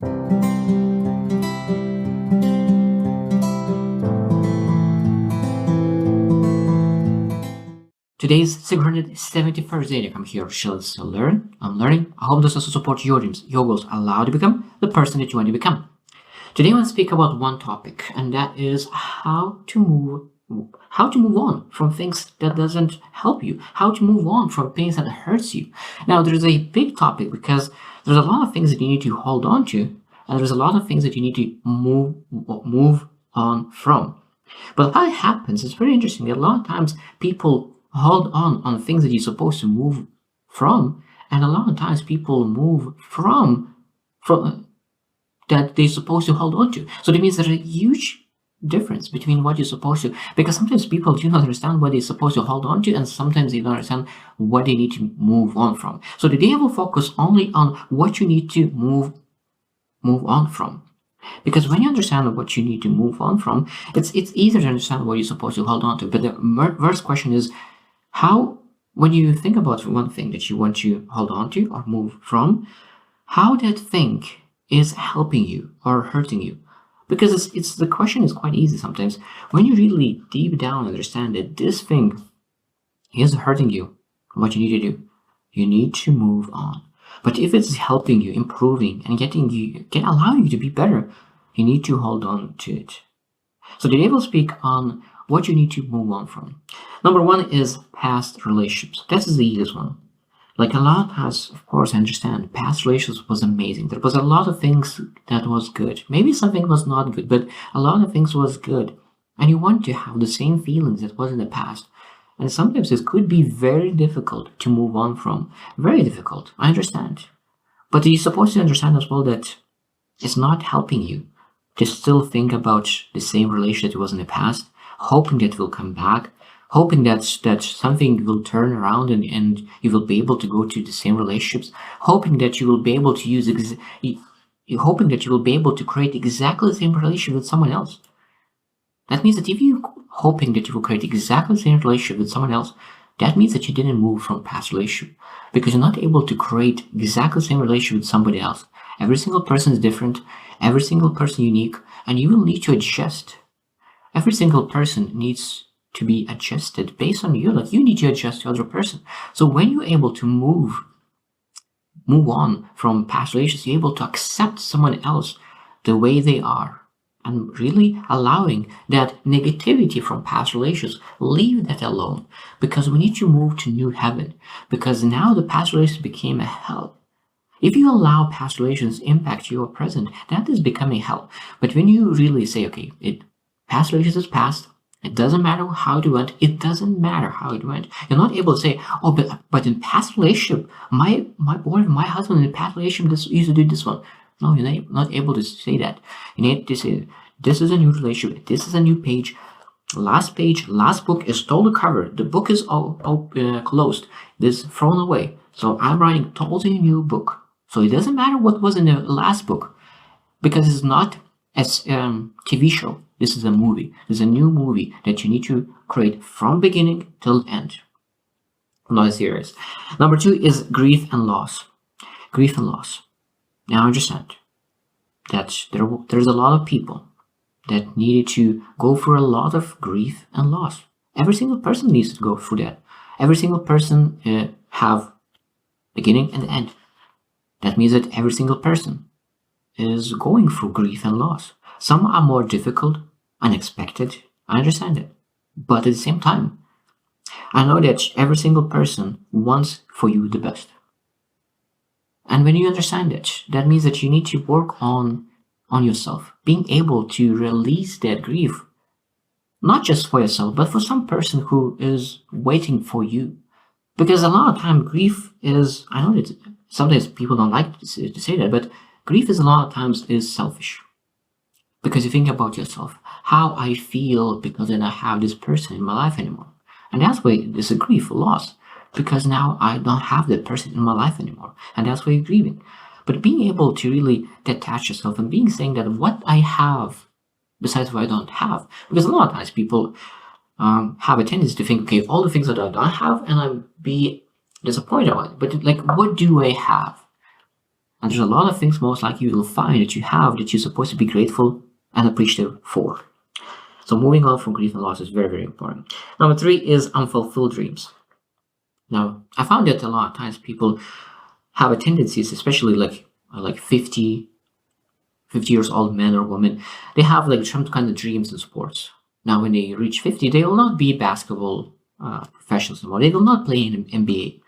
Today's 671st day to come here. Let's learn. I'm learning. I hope this also supports your dreams, your goals. Allow to become the person that you want to become. Today I want to speak about one topic, and that is how to move on from things that doesn't help you, how to move on from things that hurts you. Now there's a big topic because there's a lot of things that you need to hold on to, and there's a lot of things that you need to move on from. But what happens, it's very interesting that a lot of times people hold on things that you're supposed to move from, and a lot of times people move from that they're supposed to hold on to. So that means there's a huge difference between what you're supposed to, because sometimes people do not understand what they're supposed to hold on to, and sometimes they don't understand what they need to move on from. So today I will focus only on what you need to move on from. Because when you understand what you need to move on from, it's easier to understand what you're supposed to hold on to. But the first question is how, when you think about one thing that you want to hold on to or move from, how that thing is helping you or hurting you. Because it's the question is quite easy sometimes. When you really deep down understand that this thing is hurting you, what you need to do, you need to move on. But if it's helping you, improving, and allowing you to be better, you need to hold on to it. So today we'll speak on what you need to move on from. Number one is past relationships. This is the easiest one. Like a lot has, of course, I understand, past relationships was amazing. There was a lot of things that was good. Maybe something was not good, but a lot of things was good. And you want to have the same feelings that was in the past. And sometimes it could be very difficult to move on from. Very difficult, I understand. But you're supposed to understand as well that it's not helping you to still think about the same relationship that was in the past, hoping that it will come back, hoping that something will turn around and you will be able to go to the same relationships, hoping that you will be able to hoping that you will be able to create exactly the same relationship with someone else. That means that if you hoping that you will create exactly the same relationship with someone else, that means that you didn't move from past relationship, because you're not able to create exactly the same relationship with somebody else. Every single person is different, every single person unique, and you will need to adjust. Every single person needs to be adjusted based on you. Like you need to adjust to other person. So when you're able to move on from past relationships, you're able to accept someone else the way they are, and really allowing that negativity from past relations, leave that alone, because we need to move to new heaven, because now the past relations became a hell. If you allow past relations impact your present, that is becoming hell. But when you really say, okay, past relations is past, it doesn't matter how it went, it doesn't matter how it went. You're not able to say, oh, but in past relationship, my husband in past relationship used to do this one. No, you're not able to say that. You need to say, this is a new relationship, this is a new page, last book is totally covered, the book is all closed, this thrown away. So I'm writing totally new book. So it doesn't matter what was in the last book, because it's not a TV show. This is a movie. This is a new movie that you need to create from beginning till end. Not serious. Number two is grief and loss. Grief and loss. Now understand that there's a lot of people that needed to go through a lot of grief and loss. Every single person needs to go through that. Every single person have beginning and end. That means that every single person is going through grief and loss. Some are more difficult, unexpected. I understand it. But at the same time, I know that every single person wants for you the best. And when you understand it, that means that you need to work on yourself, being able to release that grief, not just for yourself, but for some person who is waiting for you. Because a lot of time grief is, I know that sometimes people don't like to say that, but grief is a lot of times is selfish. Because you think about yourself, how I feel because then I have this person in my life anymore. And that's why there's a grief, a loss, because now I don't have that person in my life anymore. And that's why you're grieving. But being able to really detach yourself and being saying that what I have besides what I don't have, because a lot of times people have a tendency to think, okay, all the things that I don't have, and I'm be disappointed about it. But like, what do I have? And there's a lot of things most likely you will find that you have that you're supposed to be grateful and appreciative for. So moving on from grief and loss is very, very important. Number 3 is unfulfilled dreams. Now, I found that a lot of times people have a tendency, especially like 50 years old men or women, they have like some kind of dreams in sports. Now, when they reach 50, they will not be basketball professionals anymore. They will not play in NBA.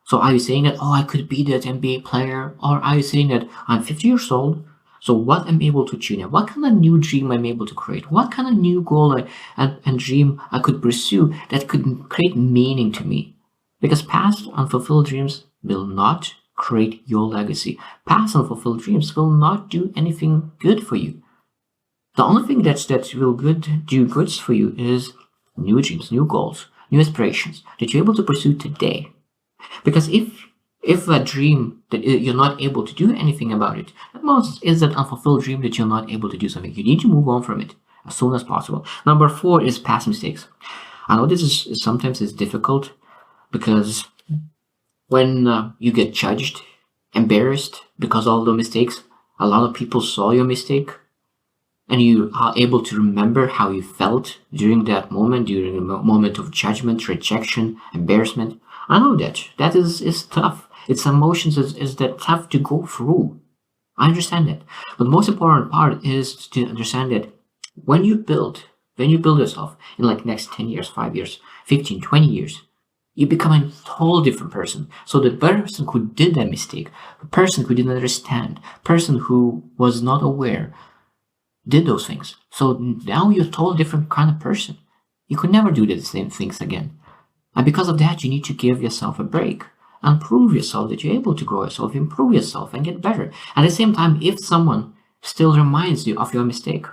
So are you saying that, oh, I could be that NBA player? Or are you saying that I'm 50 years old, so what I'm able to achieve now? What kind of new dream I'm able to create? What kind of new goal and dream I could pursue that could create meaning to me? Because past unfulfilled dreams will not create your legacy. Past unfulfilled dreams will not do anything good for you. The only thing that will do goods for you is new dreams, new goals, new aspirations that you're able to pursue today. Because if a dream that you're not able to do anything about it, at most is that unfulfilled dream that you're not able to do something. You need to move on from it as soon as possible. Number 4 is past mistakes. I know this is sometimes is difficult because when you get judged, embarrassed because of all the mistakes, a lot of people saw your mistake, and you are able to remember how you felt during that moment, during a moment of judgment, rejection, embarrassment. I know that is tough. Its emotions is that tough to go through. I understand that. But the most important part is to understand that when you build yourself in like next 10 years, 5 years, 15, 20 years, you become a whole different person. So the person who did that mistake, the person who didn't understand, person who was not aware, did those things. So now you're a totally different kind of person. You could never do the same things again. And because of that, you need to give yourself a break and prove yourself that you're able to grow yourself, improve yourself, and get better. At the same time, if someone still reminds you of your mistake,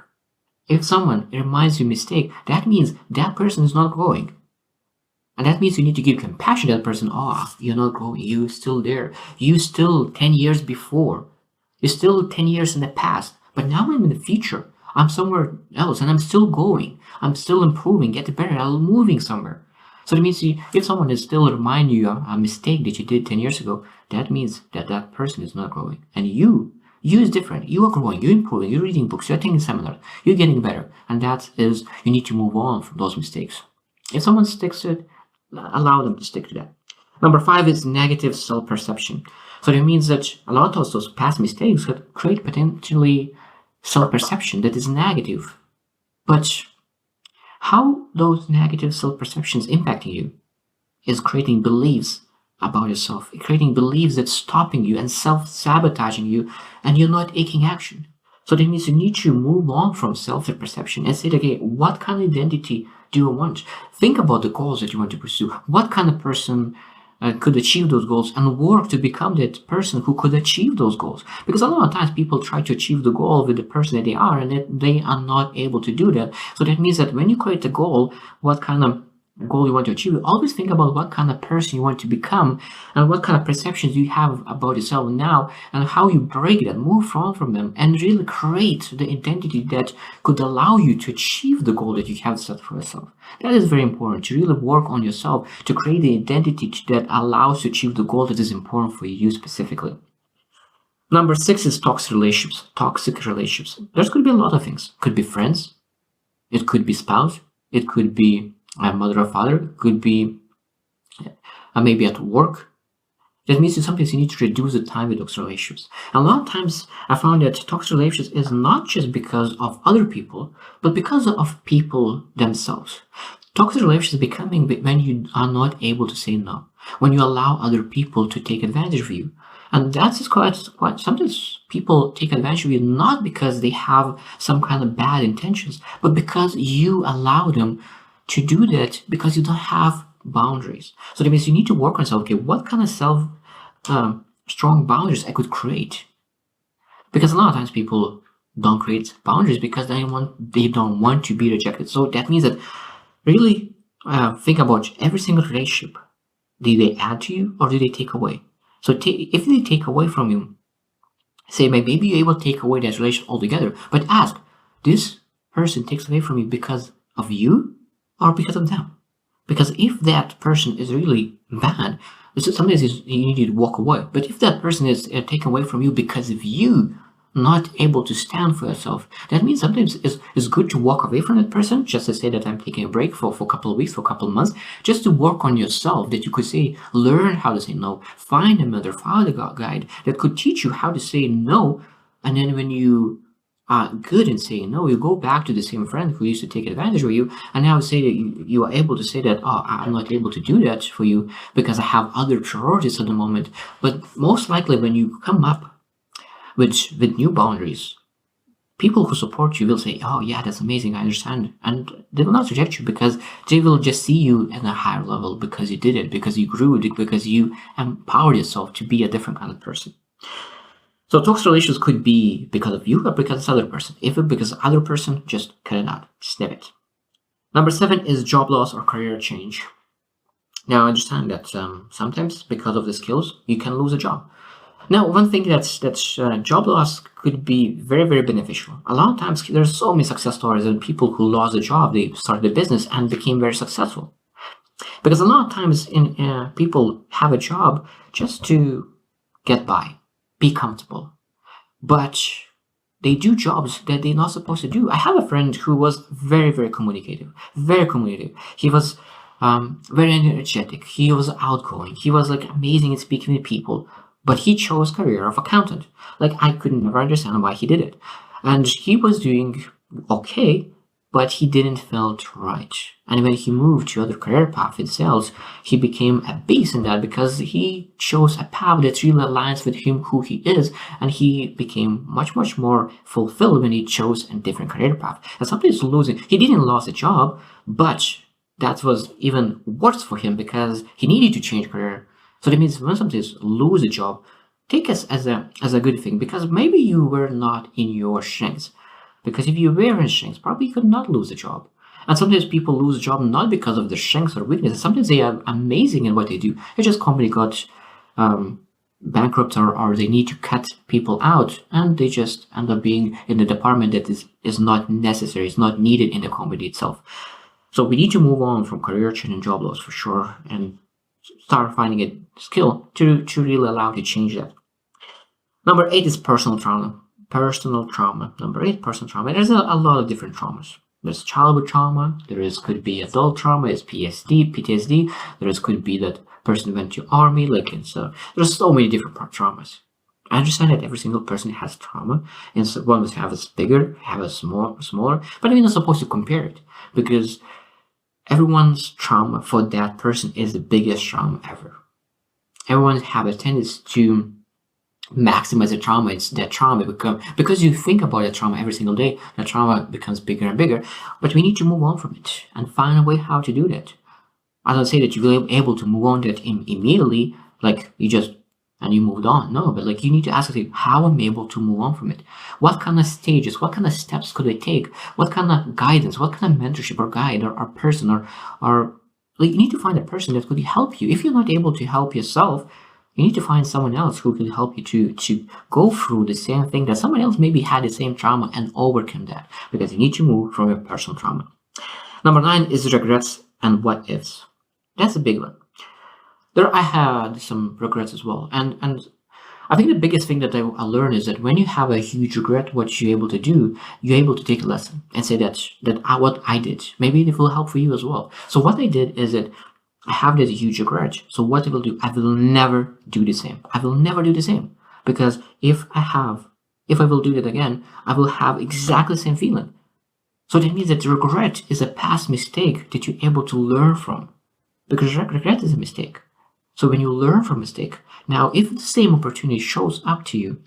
if someone reminds you mistake, that means that person is not growing. And that means you need to give compassion to that person. Oh, you're not growing. You're still there. You still 10 years before. You're still 10 years in the past. But now I'm in the future. I'm somewhere else and I'm still going. I'm still improving, getting better. I'm moving somewhere. So that means if someone is still reminding you of a mistake that you did 10 years ago, that means that person is not growing. And you is different. You are growing. You're improving. You're reading books. You're taking seminars. You're getting better. And that is, you need to move on from those mistakes. If someone sticks to it, allow them to stick to that. Number 5 is negative self-perception. So that means that a lot of those past mistakes could create potentially self-perception that is negative. But how those negative self-perceptions impacting you is creating beliefs about yourself, creating beliefs that's stopping you and self-sabotaging you, and you're not taking action. So that means you need to move on from self-perception and say, okay, what kind of identity do you want? Think about the goals that you want to pursue. What kind of person could achieve those goals, and work to become that person who could achieve those goals? Because a lot of times people try to achieve the goal with the person that they are, and that they are not able to do that. So that means that when you create a goal, what kind of goal you want to achieve, always think about what kind of person you want to become and what kind of perceptions you have about yourself now, and how you break that, move on from them, and really create the identity that could allow you to achieve the goal that you have set for yourself. That is very important, to really work on yourself, to create the identity that allows you to achieve the goal that is important for you specifically. Number 6 is toxic relationships. Toxic relationships. There's could be a lot of things. Could be friends. It could be spouse. It could be a mother or father. Could be maybe at work. That means that sometimes you need to reduce the time with those relationships. And a lot of times I found that toxic relationships is not just because of other people, but because of people themselves. Toxic relationships becoming when you are not able to say no, when you allow other people to take advantage of you. And that's quite sometimes people take advantage of you not because they have some kind of bad intentions, but because you allow them to do that because you don't have boundaries. So that means you need to work on yourself. Okay, what kind of strong boundaries I could create? Because a lot of times people don't create boundaries because they don't want to be rejected. So that means that really think about every single relationship. Do they add to you or do they take away? So if they take away from you, say maybe you're able to take away that relationship altogether, but ask, this person takes away from you because of you or because of them? Because if that person is really bad, Sometimes you need to walk away. But if that person is taken away from you because of you not able to stand for yourself, that means sometimes it's good to walk away from that person, just to say that I'm taking a break for a couple of weeks, for a couple of months, just to work on yourself, that you could say, learn how to say no, find a mentor, find a guide that could teach you how to say no. And then when you are good in saying no, you go back to the same friend who used to take advantage of you, and now say that you are able to say that, oh, I'm not able to do that for you because I have other priorities at the moment. But most likely when you come up with new boundaries, people who support you will say, oh yeah, that's amazing, I understand. And they will not reject you because they will just see you at a higher level because you did it, because you grew, because you empowered yourself to be a different kind of person. So toxic relations could be because of you or because it's other person. If it's because of other person, just cut it out, snip it. Number 7 is job loss or career change. Now I understand that sometimes because of the skills, you can lose a job. Now, one thing that's job loss could be very, very beneficial. A lot of times there's so many success stories of people who lost a job, they started a business and became very successful. Because a lot of times people have a job just to get by, be comfortable. But they do jobs that they're not supposed to do. I have a friend who was very, very communicative, very communicative. He was very energetic. He was outgoing. He was like amazing at speaking with people. But he chose career of accountant. Like I could never understand why he did it. And he was doing okay, but he didn't feel right. And when he moved to other career path in sales, he became a beast in that because he chose a path that really aligns with him, who he is, and he became much, much more fulfilled when he chose a different career path. And sometimes losing, he didn't lose a job, but that was even worse for him because he needed to change career. So that means when sometimes lose a job, take it as a good thing because maybe you were not in your strengths. Because if you were in strengths, probably you could not lose a job. And sometimes people lose a job not because of their strengths or weaknesses. Sometimes they are amazing in what they do. It's just company got bankrupt or they need to cut people out and they just end up being in the department that is not necessary, is not needed in the company itself. So we need to move on from career change and job loss for sure and start finding a skill to really allow to change that. Number 8 is personal trauma. Number 8, personal trauma. There's a lot of different traumas. There's childhood trauma. Could be adult trauma. There's PTSD. Could be that person went to army. So there's so many different traumas. I understand that every single person has trauma, and so one must have a bigger, have a smaller. But we're not supposed to compare it because everyone's trauma for that person is the biggest trauma ever. Everyone have a tendency to maximize the trauma. It's that trauma because you think about that trauma every single day, that trauma becomes bigger and bigger. But we need to move on from it and find a way how to do that. I don't say that you will be able to move on that immediately, like you moved on. No, but like you need to ask yourself, how am I able to move on from it? What kind of stages, what kind of steps could I take? What kind of guidance, what kind of mentorship or guide or person or like you need to find a person that could help you. If you're not able to help yourself, you need to find someone else who can help you to go through the same thing that someone else maybe had the same trauma and overcome that because you need to move from your personal trauma. Number 9 is regrets and what ifs. That's a big one. I had some regrets as well. And I think the biggest thing that I learned is that when you have a huge regret, what you're able to do, you're able to take a lesson and say that what I did, maybe it will help for you as well. So what I did is that I have this huge regret. So what I will do, I will never do the same. I will never do the same. Because if I will do that again, I will have exactly the same feeling. So that means that regret is a past mistake that you're able to learn from. Because regret is a mistake. So when you learn from mistake, now if the same opportunity shows up to you,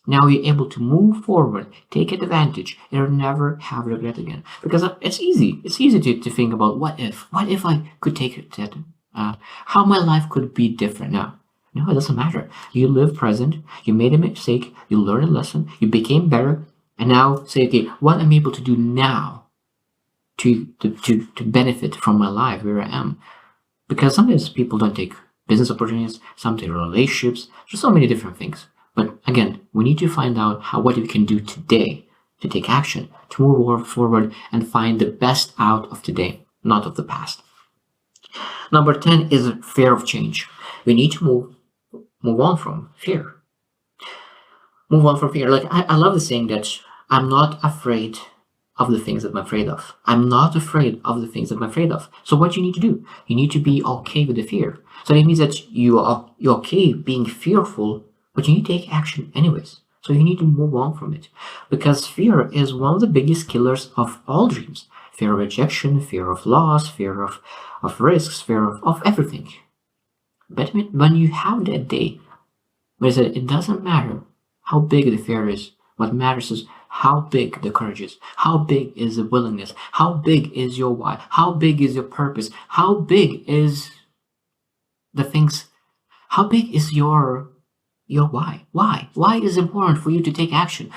now you're able to move forward, take advantage, and never have regret again. Because it's easy. It's easy to think about what if I could take it, how my life could be different now. No, it doesn't matter. You live present, you made a mistake, you learned a lesson, you became better, and now say, okay, what am I able to do now to benefit from my life where I am? Because sometimes people don't take business opportunities, some take relationships, there's so many different things. But again, we need to find out what we can do today to take action, to move forward and find the best out of today, not of the past. Number 10 is fear of change. We need to move on from fear. Move on from fear. Like I love the saying that I'm not afraid of the things that I'm afraid of. I'm not afraid of the things that I'm afraid of. So what you need to do? You need to be okay with the fear. So that means that you're okay being fearful, but you need to take action anyways. So you need to move on from it. Because fear is one of the biggest killers of all dreams. Fear of rejection, fear of loss, fear of risks, fear of everything. But when you have that day, where it doesn't matter how big the fear is, what matters is how big the courage is, how big is the willingness, how big is your why, how big is your purpose, how big is the things, how big is your why? Why is it important for you to take action?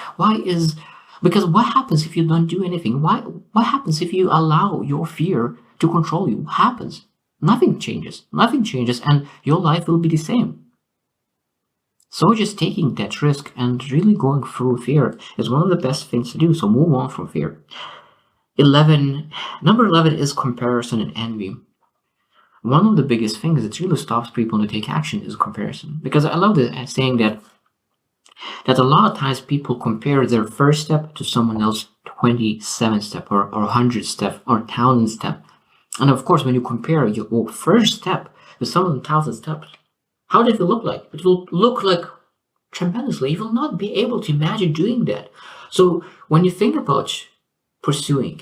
Because what happens if you don't do anything? What happens if you allow your fear to control you? What happens? Nothing changes. Nothing changes, and your life will be the same. So just taking that risk and really going through fear is one of the best things to do. So move on from fear. Number 11 is comparison and envy. One of the biggest things that really stops people to take action is comparison. Because I love the saying that a lot of times people compare their first step to someone else's 27th step or 100th step or 1,000th step. And of course, when you compare your first step with someone's 1,000th steps, how did it look like? It will look like tremendously. You will not be able to imagine doing that. So when you think about pursuing,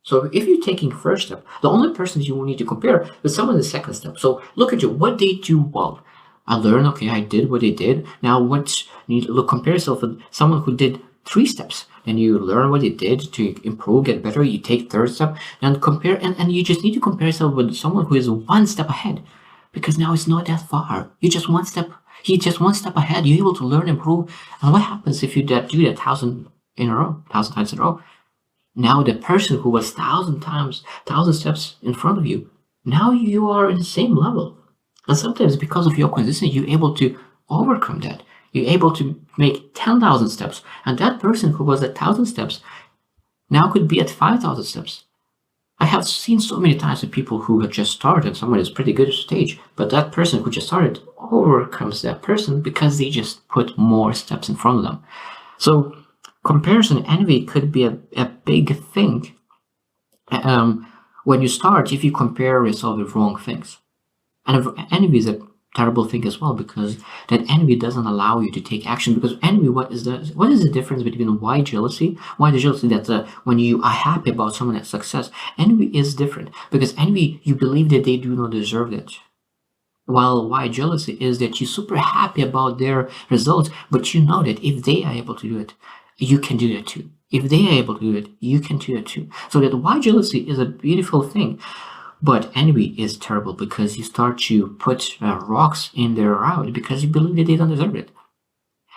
so if you're taking first step, the only person you will need to compare is someone in the second step. So look at you, what they do well. I learned, okay, I did what they did. Now you need to compare yourself with someone who did 3 steps. Then you learn what they did to improve, get better. You take third step and compare, and you just need to compare yourself with someone who is 1 step ahead. Because now it's not that far. He's just one step ahead. You're able to learn, improve. And what happens if you do that 1,000 times in a row? Now the person who was 1,000 steps in front of you, now you are in the same level. And sometimes because of your consistency, you're able to overcome that. You're able to make 10,000 steps. And that person who was at 1,000 steps now could be at 5,000 steps. I have seen so many times with people who have just started, someone is pretty good at stage, but that person who just started overcomes that person because they just put more steps in front of them. So comparison envy could be a big thing when you start if you compare yourself with wrong things. And envy is a terrible thing as well, because that envy doesn't allow you to take action. Because envy, what is the difference between why jealousy? Why the jealousy that when you are happy about someone's success, envy is different, because envy, you believe that they do not deserve it. While why jealousy is that you're super happy about their results, but you know that if they are able to do it, you can do that too. If they are able to do it, you can do it too. So that why jealousy is a beautiful thing. But envy is terrible, because you start to put rocks in their route because you believe that they don't deserve it.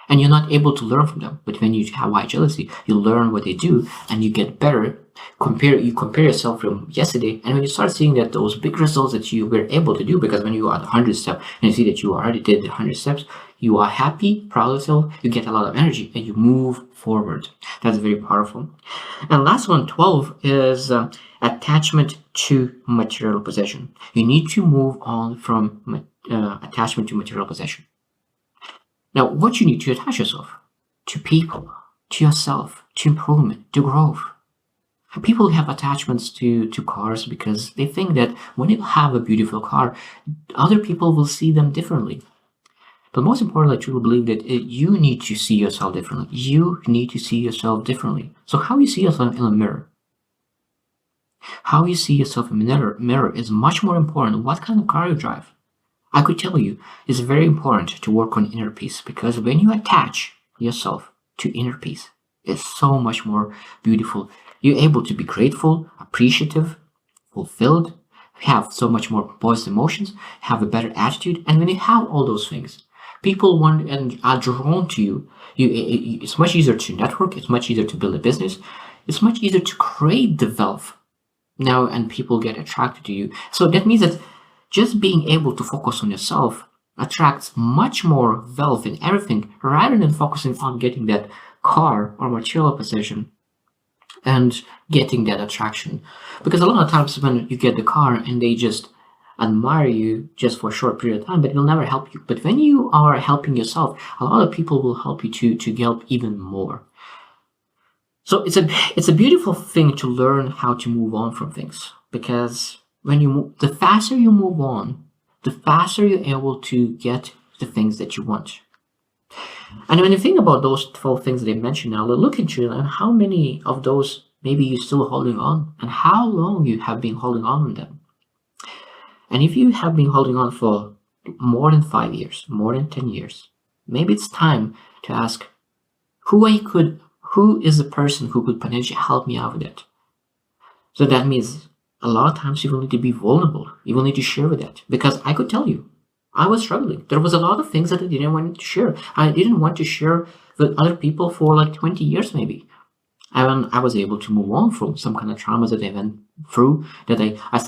And you're not able to learn from them. But when you have white jealousy, you learn what they do and you get better. You compare yourself from yesterday, and when you start seeing that those big results that you were able to do, because when you are at the 100th step and you see that you already did the 100 steps, you are happy, proud of yourself, you get a lot of energy, and you move forward. That's very powerful. And last one, 12, is attachment to material possession. You need to move on from attachment to material possession. Now, what you need to attach yourself to people, to yourself, to improvement, to growth. People have attachments to cars because they think that when you have a beautiful car, other people will see them differently. But most importantly, I truly believe that you need to see yourself differently. You need to see yourself differently. So how you see yourself in a mirror, how you see yourself in a mirror is much more important than what kind of car you drive. I could tell you it's very important to work on inner peace, because when you attach yourself to inner peace, it's so much more beautiful. You're able to be grateful, appreciative, fulfilled, have so much more positive emotions, have a better attitude. And when you have all those things, people want and are drawn to you. It's much easier to network. It's much easier to build a business. It's much easier to create the wealth now, and people get attracted to you. So that means that just being able to focus on yourself attracts much more wealth in everything, rather than focusing on getting that car or material possession and getting that attraction. Because a lot of times when you get the car and they just admire you just for a short period of time, but it will never help you. But when you are helping yourself, a lot of people will help you to help even more. So it's a beautiful thing to learn how to move on from things, because when you move, the faster you move on, the faster you're able to get the things that you want. And when you think about those 12 things that I mentioned now, look into it and how many of those maybe you're still holding on, and how long you have been holding on to them. And if you have been holding on for more than 5 years, more than 10 years, maybe it's time to ask who is the person who could potentially help me out with it. So that means a lot of times you will need to be vulnerable. You will need to share with that. Because I could tell you, I was struggling. There was a lot of things that I didn't want to share. I didn't want to share with other people for like 20 years maybe. And I was able to move on from some kind of traumas that I went through that I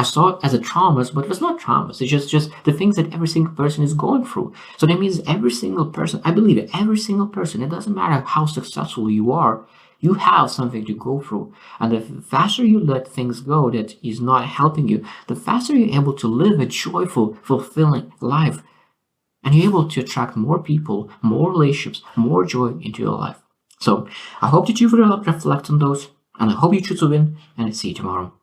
saw it as a traumas, but it was not traumas. It's just the things that every single person is going through. So that means every single person, I believe it, every single person, it doesn't matter how successful you are, you have something to go through. And the faster you let things go that is not helping you, the faster you're able to live a joyful, fulfilling life. And you're able to attract more people, more relationships, more joy into your life. So I hope that you will reflect on those, and I hope you choose to win, and I see you tomorrow.